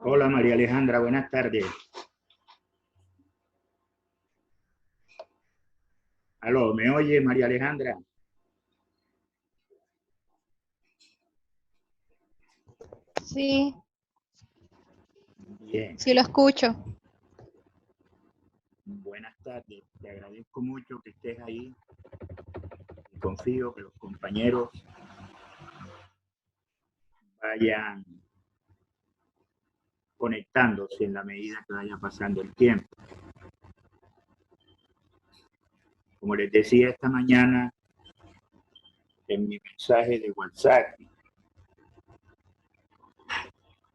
Hola María Alejandra, buenas tardes. Aló, ¿me oye María Alejandra? Sí, Bien, sí lo escucho. buenas tardes. Te agradezco mucho que estés ahí. Y confío que los compañeros vayan conectándose en la medida que vaya pasando el tiempo. Como les decía esta mañana en mi mensaje de WhatsApp,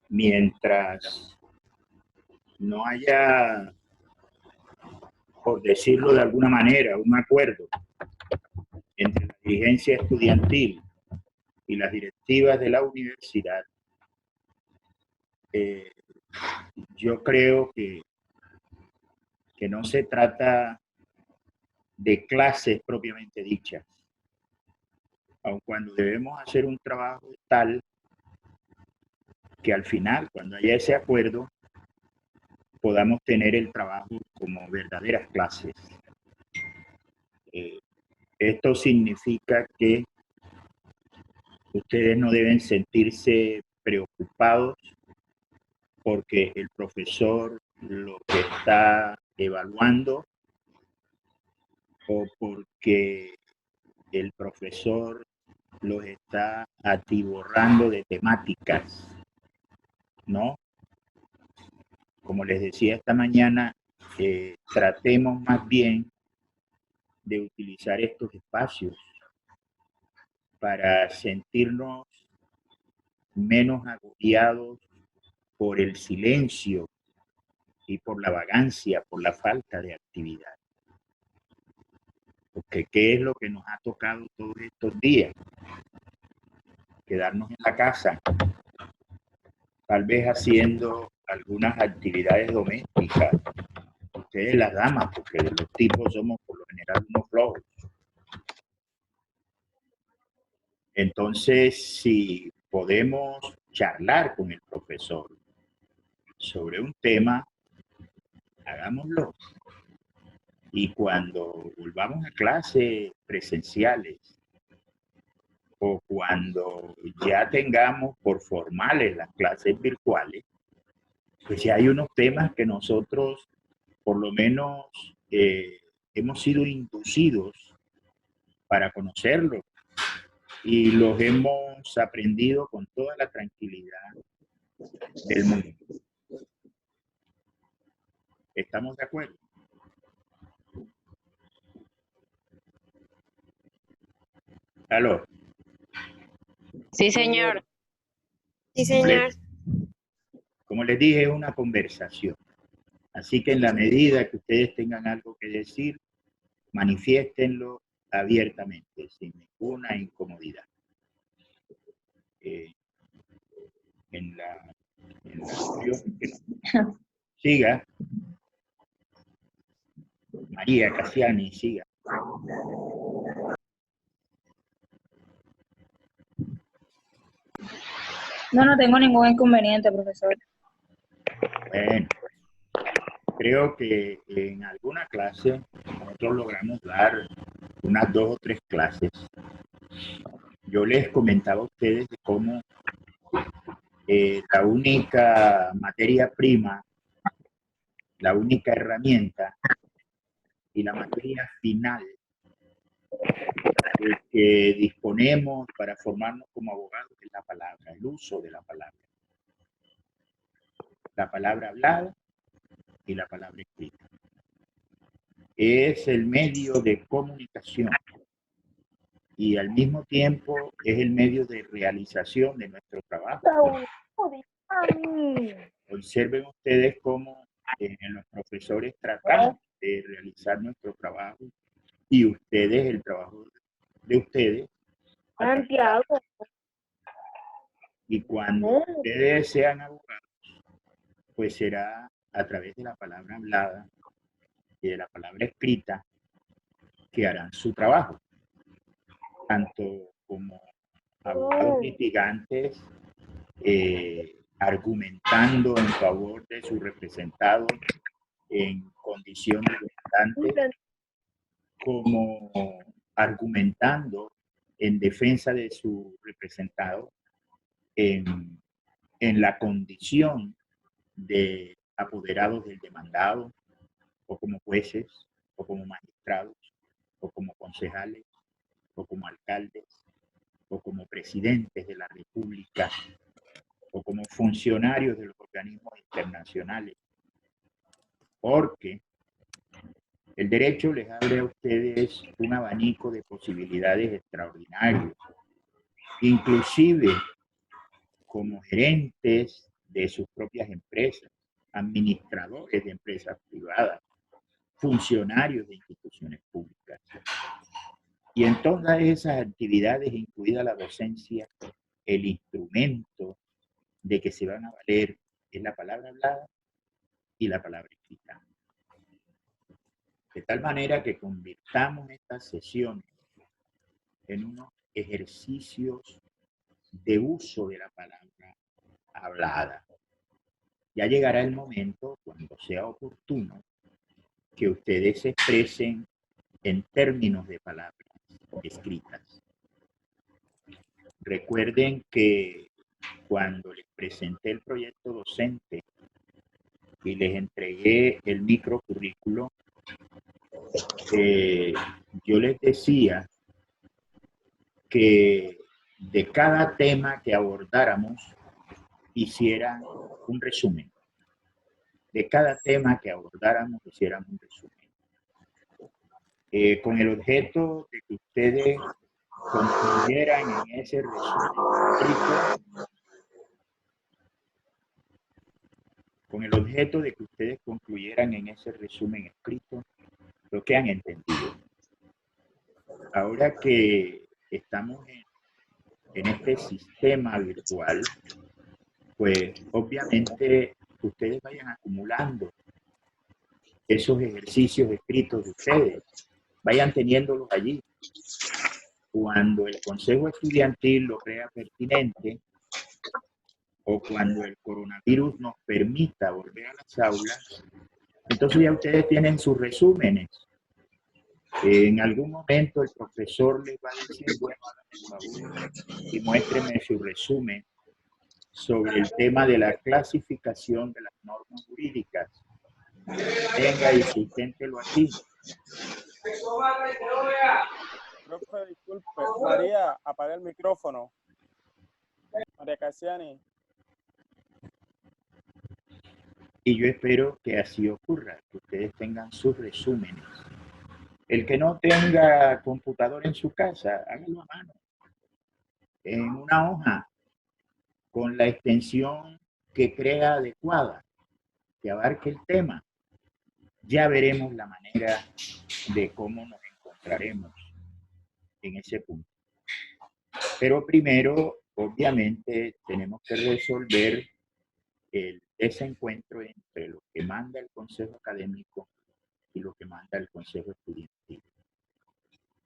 mientras no haya, por decirlo de alguna manera, un acuerdo entre la dirigencia estudiantil y las directivas de la universidad, eh, yo creo que no se trata de clases propiamente dichas, aun cuando debemos hacer un trabajo tal que al final, cuando haya ese acuerdo, podamos tener el trabajo como verdaderas clases. Esto significa que ustedes no deben sentirse preocupados porque el profesor lo que está evaluando o porque el profesor los está atiborrando de temáticas, ¿no? Como les decía esta mañana, tratemos más bien de utilizar estos espacios para sentirnos menos agobiados por el silencio y por la vagancia, por la falta de actividad. Porque ¿qué es lo que nos ha tocado todos estos días? Quedarnos en la casa, tal vez haciendo algunas actividades domésticas. Ustedes las damas, porque los tipos somos por lo general unos flojos. Entonces, si podemos charlar con el profesor sobre un tema, hagámoslo. Y cuando volvamos a clases presenciales o cuando ya tengamos por formales las clases virtuales, pues ya hay unos temas que nosotros por lo menos hemos sido inducidos para conocerlos y los hemos aprendido con toda la tranquilidad del mundo. ¿Estamos de acuerdo? ¿Aló? Sí, señor. Sí, señor. Como les dije, es una conversación. Así que en la medida que ustedes tengan algo que decir, manifiéstenlo abiertamente, sin ninguna incomodidad. Eh, en la siga, María Cassiani, siga. No tengo ningún inconveniente, profesor. Bueno, creo que en alguna clase nosotros logramos dar unas 2 o 3 clases. Yo les comentaba a ustedes de cómo la única materia prima, la única herramienta y la materia final que disponemos para formarnos como abogados es la palabra, el uso de la palabra. La palabra hablada y la palabra escrita. Es el medio de comunicación y al mismo tiempo es el medio de realización de nuestro trabajo. Observen ustedes cómo los profesores tratamos de realizar nuestro trabajo y ustedes, el trabajo de ustedes. Santiago. Y cuando ustedes sean abogados, pues será a través de la palabra hablada y de la palabra escrita que harán su trabajo, tanto como abogados litigantes argumentando en favor de su representado en condiciones demandantes, como argumentando en defensa de su representado en la condición de apoderados del demandado, o como jueces, o como magistrados, o como concejales, o como alcaldes, o como presidentes de la República, o como funcionarios de los organismos internacionales, porque el derecho les abre a ustedes un abanico de posibilidades extraordinarios, inclusive como gerentes de sus propias empresas, administradores de empresas privadas, funcionarios de instituciones públicas. Y en todas esas actividades, incluida la docencia, el instrumento de que se van a valer es la palabra hablada y la palabra escrita. De tal manera que convirtamos estas sesiones en unos ejercicios de uso de la palabra hablada. Ya llegará el momento, cuando sea oportuno, que ustedes se expresen en términos de palabras escritas. Recuerden que cuando les presenté el proyecto docente y les entregué el microcurrículo, yo les decía que de cada tema que abordáramos hicieran un resumen. De cada tema que abordáramos hicieran un resumen. Con el objeto de que ustedes concluyeran en ese resumen escrito, con el objeto de que ustedes concluyeran en ese resumen escrito lo que han entendido. Ahora que estamos en este sistema virtual, pues obviamente ustedes vayan acumulando esos ejercicios escritos de ustedes, vayan teniéndolos allí. Cuando el Consejo Estudiantil lo crea pertinente, o cuando el coronavirus nos permita volver a las aulas, entonces ya ustedes tienen sus resúmenes. En algún momento el profesor les va a decir, bueno, háganme el favor y muéstrenme su resumen sobre el tema de la clasificación de las normas jurídicas. Venga y susténtelo aquí. Profe, disculpe, María, apaga el micrófono. María Cassiani. Y yo espero que así ocurra, que ustedes tengan sus resúmenes. El que no tenga computador en su casa, hágalo a mano, en una hoja, con la extensión que crea adecuada, que abarque el tema. Ya veremos la manera de cómo nos encontraremos en ese punto. Pero primero, obviamente, tenemos que resolver el desencuentro entre lo que manda el Consejo Académico y lo que manda el Consejo Estudiantil.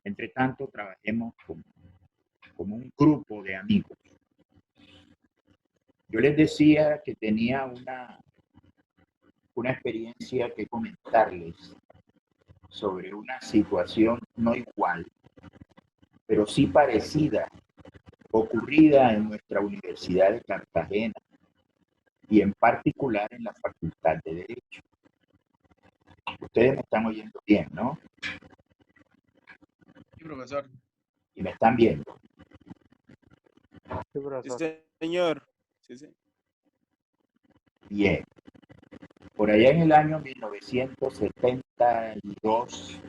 Entre tanto, trabajemos como un grupo de amigos. Yo les decía que tenía una experiencia que comentarles sobre una situación no igual, pero sí parecida, ocurrida en nuestra Universidad de Cartagena y en particular en la Facultad de Derecho. Ustedes me están oyendo bien, ¿no? Sí, profesor. Y me están viendo. Sí, profesor. Sí, señor. Sí, sí. Bien. Por allá en el año 1972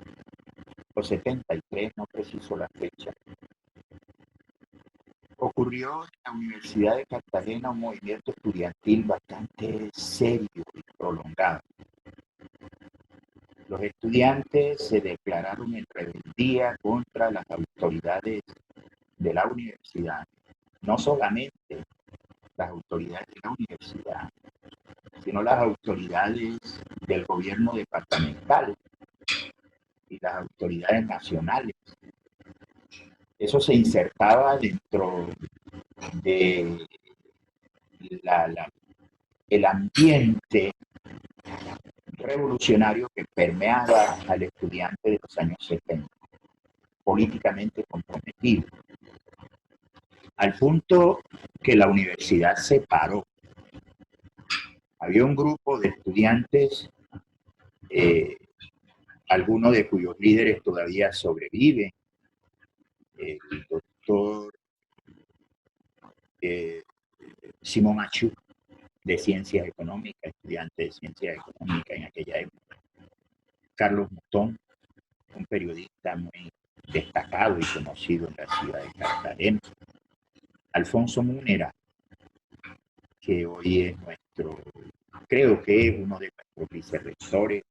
o 73, no preciso la fecha, ocurrió en la Universidad de Cartagena un movimiento estudiantil bastante serio y prolongado. Los estudiantes se declararon en rebeldía contra las autoridades de la universidad, no solamente las autoridades de la universidad, sino las autoridades del gobierno departamental y las autoridades nacionales. Eso se insertaba dentro de el ambiente revolucionario que permeaba al estudiante de los años 70, políticamente comprometido, al punto que la universidad se paró. Había un grupo de estudiantes, algunos de cuyos líderes todavía sobreviven, el doctor Simón Achú, de Ciencias Económicas, estudiante de Ciencias Económicas en aquella época. Carlos Mutón, un periodista muy destacado y conocido en la ciudad de Cartagena. Alfonso Múnera, que hoy es creo que es uno de nuestros vicerrectores,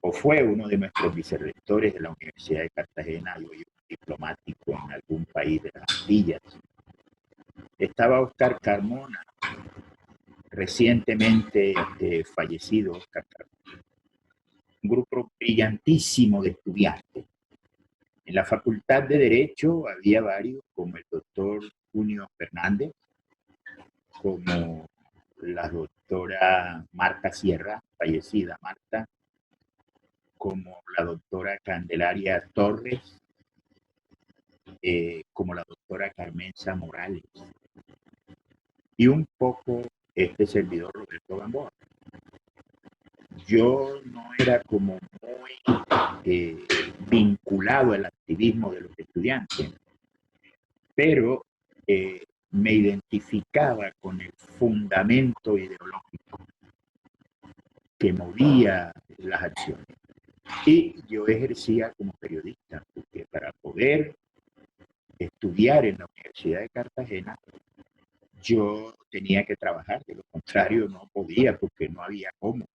o fue uno de nuestros vicerrectores de la Universidad de Cartagena, y hoy es diplomático en algún país de las Antillas. Estaba Oscar Carmona, recientemente fallecido Oscar Carmona. Un grupo brillantísimo de estudiantes. En la Facultad de Derecho había varios, como el doctor Junio Fernández, como la doctora Marta Sierra, fallecida Marta, como la doctora Candelaria Torres, como la doctora Carmenza Morales, y un poco este servidor Roberto Gamboa. Yo no era como muy vinculado al activismo de los estudiantes, pero me identificaba con el fundamento ideológico que movía las acciones. Y yo ejercía como periodista, porque para poder estudiar en la Universidad de Cartagena, yo tenía que trabajar, de lo contrario no podía, porque no había cómo.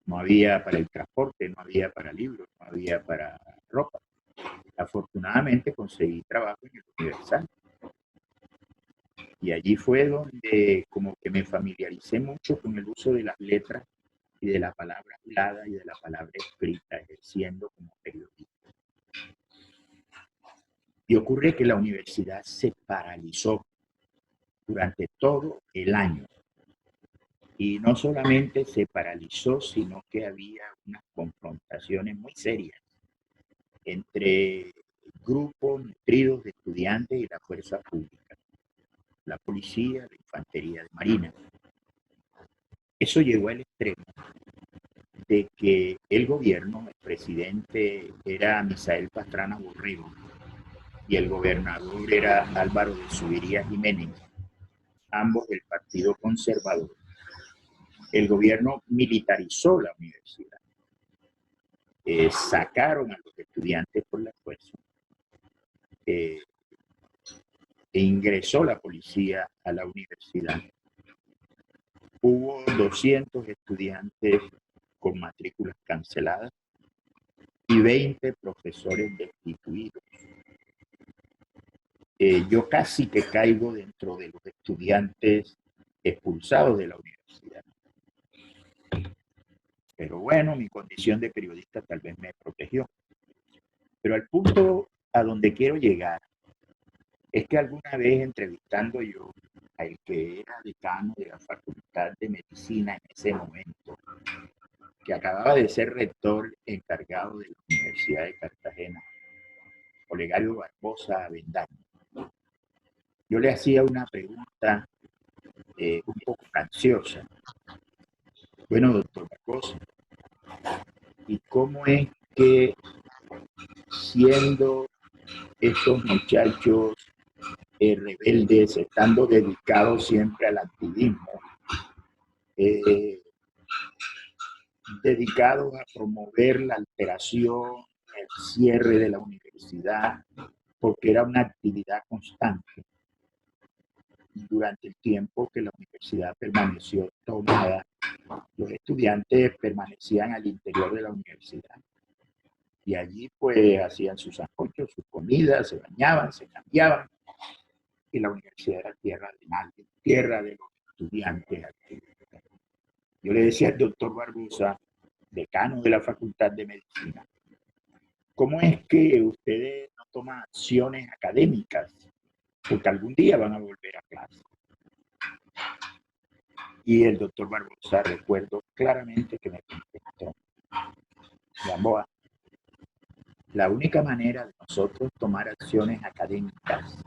No había para el transporte, no había para libros, no había para ropa. Afortunadamente conseguí trabajo en el Universal. Y allí fue donde como que me familiaricé mucho con el uso de las letras y de la palabra hablada y de la palabra escrita, ejerciendo como periodista. Y ocurre que la universidad se paralizó durante todo el año. Y no solamente se paralizó, sino que había unas confrontaciones muy serias entre grupos nutridos de estudiantes y la fuerza pública, la policía, la infantería de marina. Eso llegó al extremo de que el gobierno, el presidente era Misael Pastrana Borrego y el gobernador era Álvaro de Zuviría Jiménez, ambos del Partido Conservador. El gobierno militarizó la universidad, sacaron a los estudiantes por la fuerza, e ingresó la policía a la universidad. Hubo 200 estudiantes con matrículas canceladas y 20 profesores destituidos. Yo casi que caigo dentro de los estudiantes expulsados de la universidad. Pero bueno, mi condición de periodista tal vez me protegió. Pero al punto a donde quiero llegar es que alguna vez entrevistando yo al que era decano de la Facultad de Medicina en ese momento, que acababa de ser rector encargado de la Universidad de Cartagena, Olegario Barbosa Avendaño, yo le hacía una pregunta un poco ansiosa. Bueno, doctor Barbosa, ¿y cómo es que siendo estos muchachos rebeldes, estando dedicados siempre al activismo, dedicados a promover la alteración, el cierre de la universidad, porque era una actividad constante durante el tiempo que la universidad permaneció tomada? Los estudiantes permanecían al interior de la universidad y allí pues hacían sus sancochos, sus comidas, se bañaban, se cambiaban, y la universidad era tierra de nadie, tierra de los estudiantes activos. Yo le decía al doctor Barbosa, decano de la Facultad de Medicina, ¿cómo es que ustedes no toman acciones académicas? Porque algún día van a volver a clase. Y el doctor Barbosa, recuerdo claramente que me contestó, Gamboa, la única manera de nosotros tomar acciones académicas,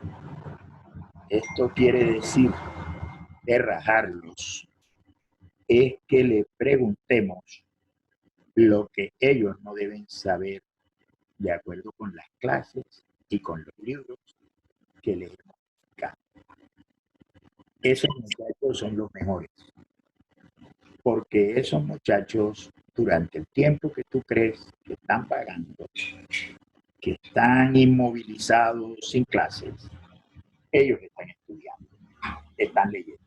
esto quiere decir de rajarlos, es que le preguntemos lo que ellos no deben saber de acuerdo con las clases y con los libros que les hemos explicado. Esos muchachos son los mejores, porque esos muchachos, durante el tiempo que tú crees que están pagando, que están inmovilizados sin clases, ellos están estudiando, están leyendo.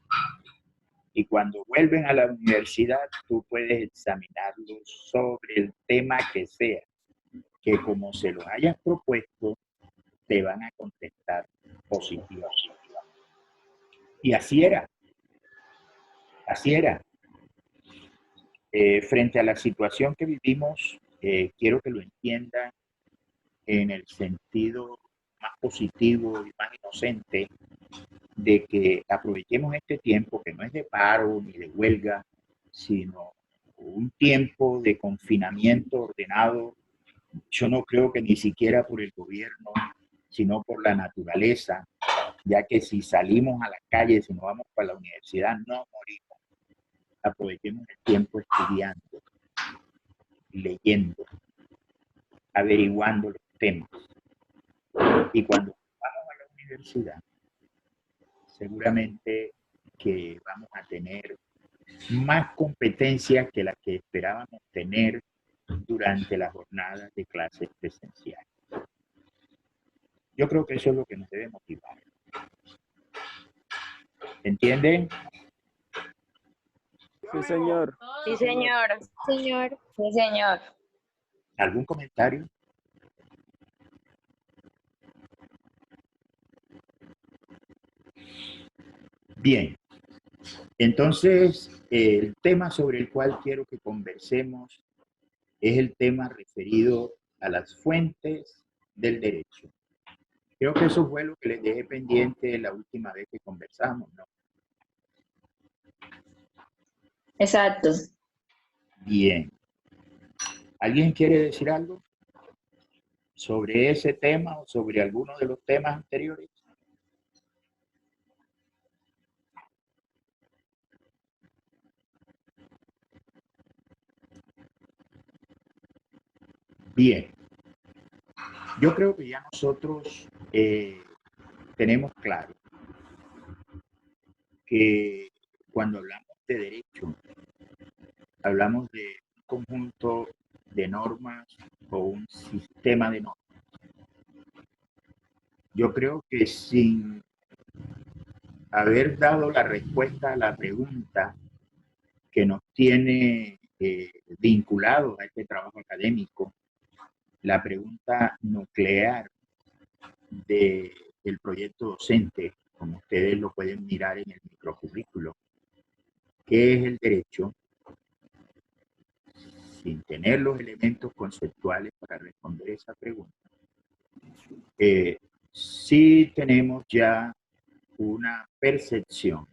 Y cuando vuelven a la universidad, tú puedes examinarlos sobre el tema que sea, que como se los hayas propuesto, te van a contestar positivamente. Y así era. Así era. Frente a la situación que vivimos, quiero que lo entiendan en el sentido más positivo y más inocente de que aprovechemos este tiempo, que no es de paro ni de huelga, sino un tiempo de confinamiento ordenado. Yo no creo que ni siquiera por el gobierno, sino por la naturaleza, ya que si salimos a la calle, si nos vamos para la universidad, no morimos. Aprovechemos el tiempo estudiando, leyendo, averiguando los temas. Y cuando vamos a la universidad, seguramente que vamos a tener más competencias que las que esperábamos tener durante las jornadas de clases presenciales. Yo creo que eso es lo que nos debe motivar. ¿Entienden? Sí, señor. Sí, señor. Señor. Sí, señor. ¿Algún comentario? Bien. Entonces, el tema sobre el cual quiero que conversemos es el tema referido a las fuentes del derecho. Creo que eso fue lo que les dejé pendiente la última vez que conversamos, ¿no? Exacto. Bien. ¿Alguien quiere decir algo sobre ese tema o sobre alguno de los temas anteriores? Bien. Yo creo que ya nosotros tenemos claro que cuando hablamos de derecho, hablamos de un conjunto de normas o un sistema de normas. Yo creo que sin haber dado la respuesta a la pregunta que nos tiene vinculados a este trabajo académico, la pregunta nuclear del proyecto docente, como ustedes lo pueden mirar en el microcurrículo, ¿qué es el derecho? Sin tener los elementos conceptuales para responder esa pregunta, sí tenemos ya una percepción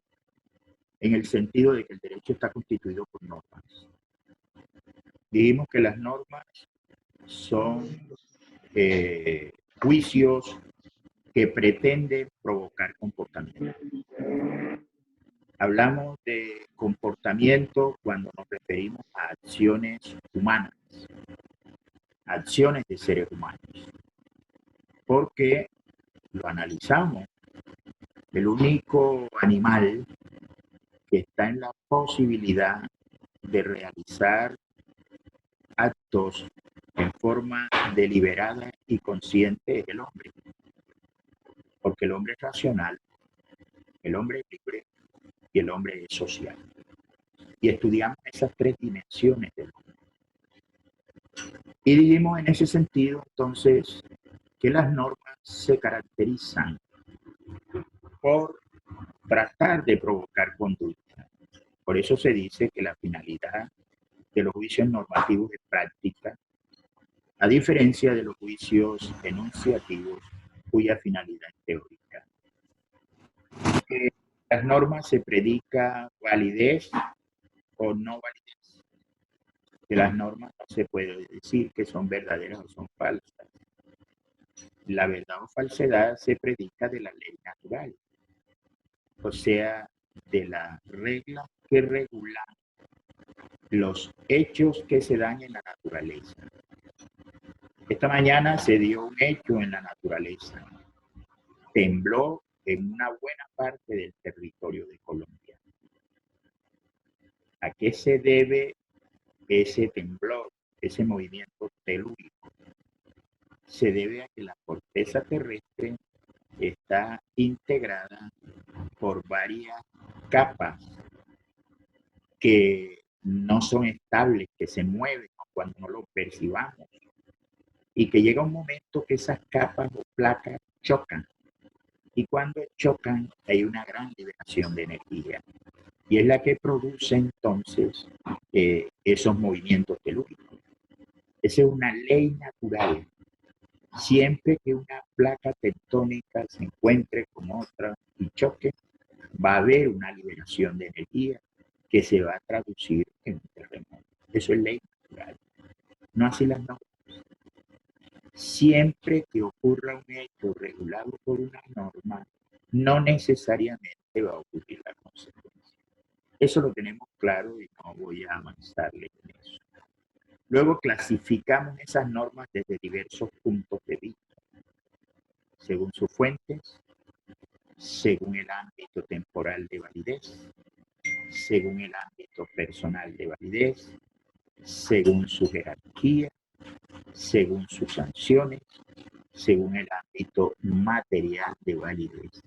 en el sentido de que el derecho está constituido por normas. Dijimos que las normas son juicios que pretenden provocar comportamiento. Hablamos de comportamiento cuando nos referimos a acciones humanas, acciones de seres humanos, porque lo analizamos. El único animal que está en la posibilidad de realizar actos en forma deliberada y consciente es el hombre, porque el hombre es racional, el hombre es libre y el hombre es social. Y estudiamos esas tres dimensiones del hombre. Y dijimos en ese sentido, entonces, que las normas se caracterizan por tratar de provocar conducta. Por eso se dice que la finalidad de los juicios normativos es práctica, a diferencia de los juicios enunciativos, cuya finalidad es teórica. Las normas se predica validez o no validez. De las normas no se puede decir que son verdaderas o son falsas. La verdad o falsedad se predica de la ley natural, o sea, de las reglas que regulan los hechos que se dan en la naturaleza. Esta mañana se dio un hecho en la naturaleza. Tembló en una buena parte del territorio de Colombia. ¿A qué se debe ese temblor, ese movimiento telúrico? Se debe a que la corteza terrestre está integrada por varias capas que no son estables, que se mueven cuando no lo percibamos, y que llega un momento que esas capas o placas chocan, y cuando chocan hay una gran liberación de energía, y es la que produce entonces esos movimientos telúricos. Esa es una ley natural. Siempre que una placa tectónica se encuentre con otra y choque, va a haber una liberación de energía que se va a traducir en un terremoto. Eso es ley natural. No así las normas. Siempre que ocurra un hecho regulado por una norma, no necesariamente va a ocurrir la consecuencia. Eso lo tenemos claro y no voy a avanzarle en eso. Luego clasificamos esas normas desde diversos puntos de vista, según sus fuentes, según el ámbito temporal de validez, según el ámbito personal de validez, según su jerarquía, según sus sanciones, según el ámbito material de validez.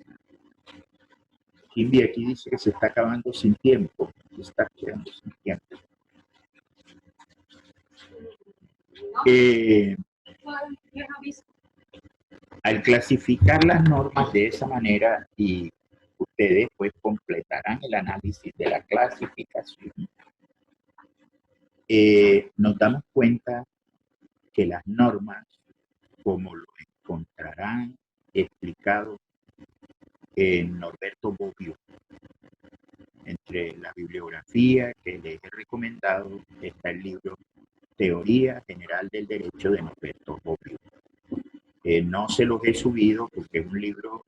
Kimby aquí dice que se está acabando sin tiempo, se está quedando sin tiempo. Al clasificar las normas de esa manera, y ustedes pues completarán el análisis de la clasificación, nos damos cuenta que las normas, como lo encontrarán explicado en Norberto Bobbio, entre la bibliografía que les he recomendado está el libro Teoría General del Derecho de Norberto Bobbio. No se los he subido porque es un libro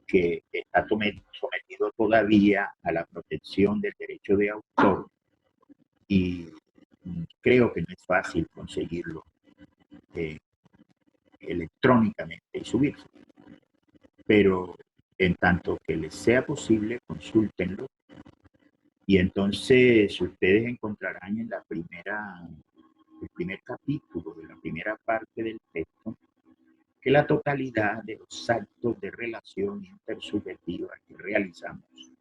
que está sometido todavía a la protección del derecho de autor y creo que no es fácil conseguirlo electrónicamente y subirlo. Pero en tanto que les sea posible, consúltenlo. Y entonces ustedes encontrarán en el primer capítulo de la primera parte del texto que la totalidad de los actos de relación intersubjetiva que realizamos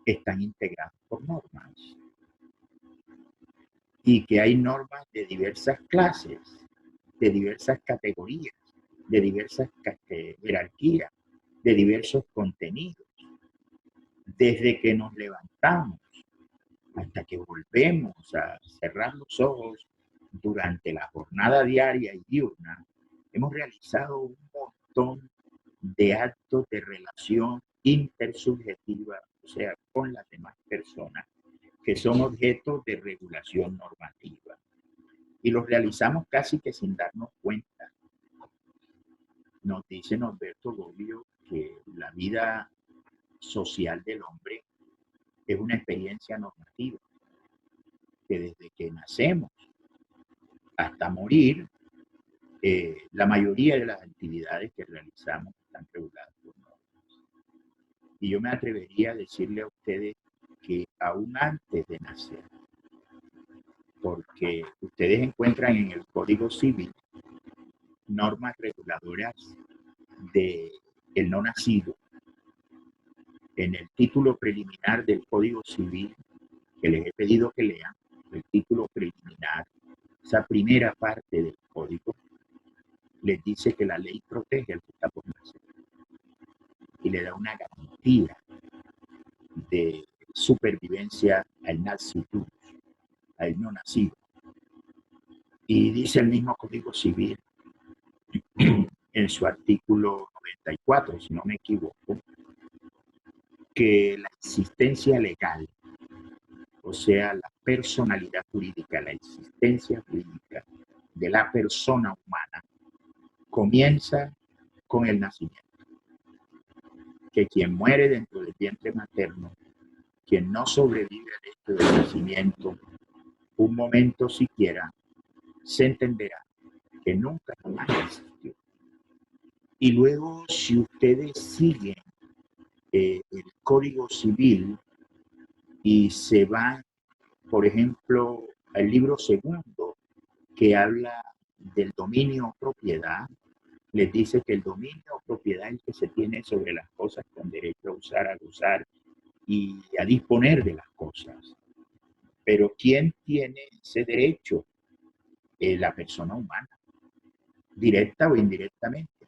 están integrados por normas. Y que hay normas de diversas clases, de diversas categorías, de diversas jerarquías, de diversos contenidos. Desde que nos levantamos hasta que volvemos a cerrar los ojos durante la jornada diaria y diurna, hemos realizado un montón de actos de relación intersubjetiva, o sea, con las demás personas, que son objetos de regulación normativa. Y los realizamos casi que sin darnos cuenta. Nos dice Norberto Bobbio que la vida social del hombre es una experiencia normativa, que desde que nacemos hasta morir, la mayoría de las actividades que realizamos están reguladas por normas. Y yo me atrevería a decirle a ustedes que aún antes de nacer, porque ustedes encuentran en el Código Civil normas reguladoras del no nacido. En el título preliminar del Código Civil, que les he pedido que lean, el título preliminar, esa primera parte del Código, les dice que la ley protege al que está por nacer y le da una garantía de supervivencia al nacido, al no nacido. Y dice el mismo Código Civil en su artículo 94, si no me equivoco, que la existencia legal, o sea, la personalidad jurídica, la existencia jurídica de la persona humana, comienza con el nacimiento. Que quien muere dentro del vientre materno, quien no sobrevive al hecho del nacimiento, un momento siquiera, se entenderá que nunca jamás existió. Y luego, si ustedes siguen el Código Civil y se van, por ejemplo, al libro segundo, que habla del dominio o propiedad, les dice que el dominio o propiedad es el que se tiene sobre las cosas con derecho a usar, a gozar y a disponer de las cosas. Pero ¿quién tiene ese derecho? La persona humana, directa o indirectamente.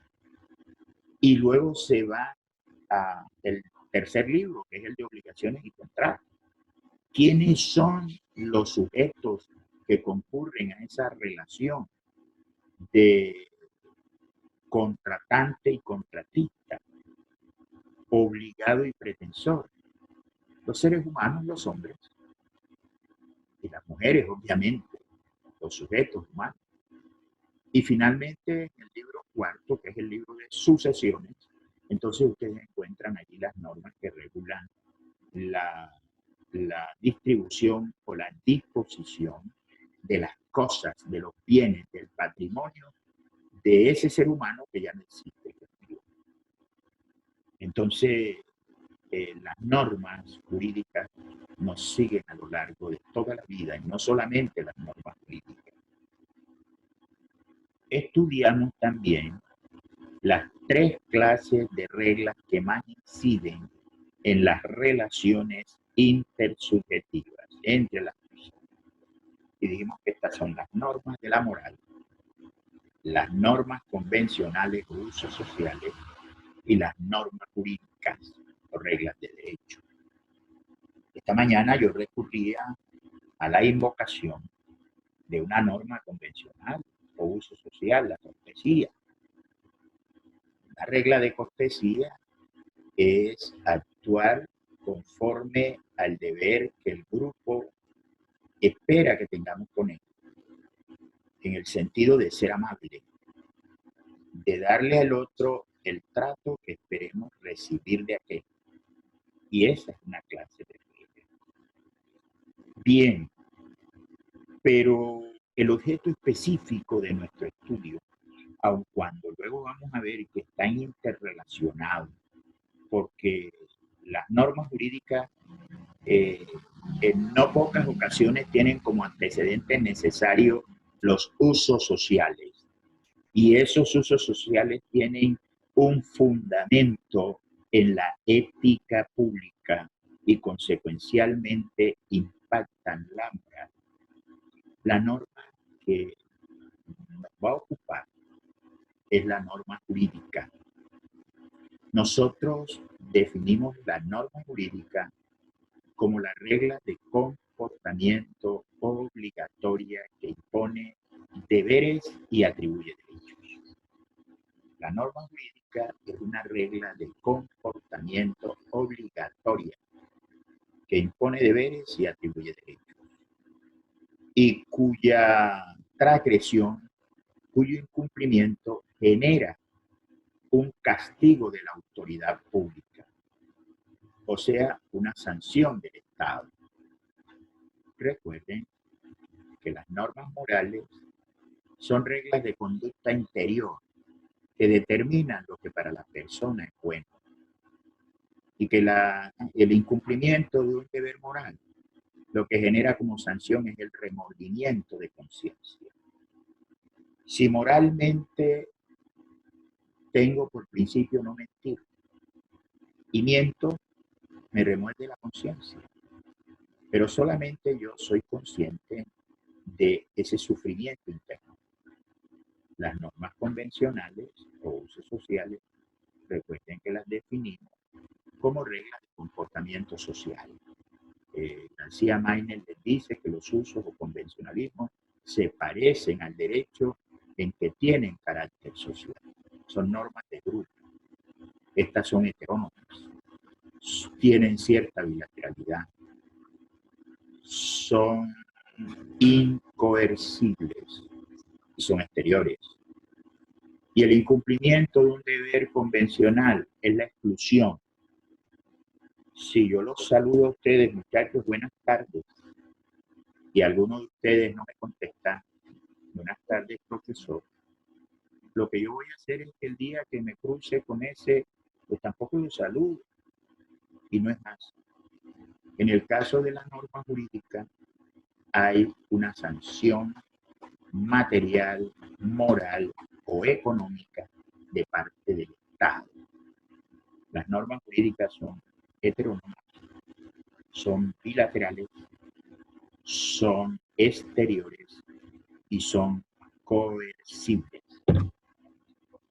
Y luego se va al tercer libro, que es el de obligaciones y contratos. ¿Quiénes son los sujetos que concurren a esa relación de contratante y contratista, obligado y pretensor? Los seres humanos, los hombres, y las mujeres, obviamente, los sujetos humanos. Y finalmente, en el libro cuarto, que es el libro de sucesiones, entonces ustedes encuentran allí las normas que regulan la distribución o la disposición de las cosas, de los bienes, del patrimonio de ese ser humano que ya no existe. Entonces, las normas jurídicas nos siguen a lo largo de toda la vida, y no solamente las normas jurídicas. Estudiamos también las tres clases de reglas que más inciden en las relaciones intersubjetivas entre las personas. Y dijimos que estas son las normas de la moral, las normas convencionales o usos sociales y las normas jurídicas o reglas de derecho. Esta mañana yo recurría a la invocación de una norma convencional o uso social, la cortesía. La regla de cortesía es actuar conforme al deber que el grupo espera que tengamos con él, en el sentido de ser amable, de darle al otro el trato que esperemos recibir de aquel. Y esa es una clase de regla. Bien, pero el objeto específico de nuestro estudio, aun cuando luego vamos a ver que están interrelacionados, porque las normas jurídicas en no pocas ocasiones tienen como antecedentes necesarios los usos sociales. Y esos usos sociales tienen un fundamento en la ética pública y consecuencialmente impactan la moral. La norma que nos va a ocupar es la norma jurídica. Nosotros definimos la norma jurídica como la regla de comportamiento obligatoria que impone deberes y atribuye derechos. La norma jurídica es una regla de comportamiento obligatoria que impone deberes y atribuye derechos, y cuya transgresión, cuyo incumplimiento genera un castigo de la autoridad pública, o sea, una sanción del Estado. Recuerden que las normas morales son reglas de conducta interior que determinan lo que para la persona es bueno, y que el incumplimiento de un deber moral lo que genera como sanción es el remordimiento de conciencia. Si moralmente tengo por principio no mentir y miento, me remuerde la conciencia, pero solamente yo soy consciente de ese sufrimiento interno. Las normas convencionales o usos sociales, recuerden que las definimos como reglas de comportamiento social. García Maynard les dice que los usos o convencionalismos se parecen al derecho en que tienen carácter social. Son normas de grupo. Estas son heterónomas. Tienen cierta bilateralidad. Son incoercibles y son exteriores. Y el incumplimiento de un deber convencional es la exclusión. Si yo los saludo a ustedes, muchachos, buenas tardes, y algunos de ustedes no me contestan, buenas tardes, profesor, lo que yo voy a hacer es que el día que me cruce con ese, pues tampoco lo saludo, y no es más. En el caso de la norma jurídica, hay una sanción material, moral o económica de parte del Estado. Las normas jurídicas son heterónomas, son bilaterales, son exteriores y son coercibles.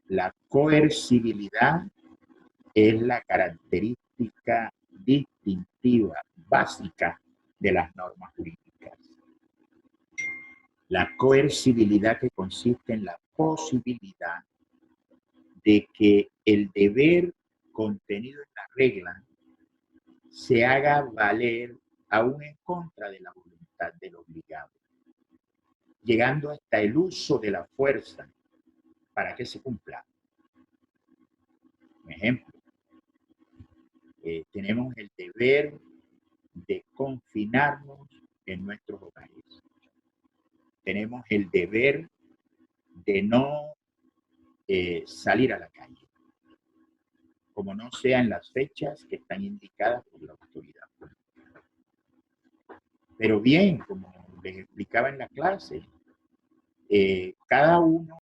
La coercibilidad es la característica distintiva básica de las normas jurídicas. La coercibilidad que consiste en la posibilidad de que el deber contenido en la regla se haga valer aún en contra de la voluntad del obligado, llegando hasta el uso de la fuerza para que se cumpla. Por ejemplo, tenemos el deber de confinarnos en nuestros hogares. Tenemos el deber de no salir a la calle, como no sea en las fechas que están indicadas por la autoridad. Pero bien, como les explicaba en la clase, cada uno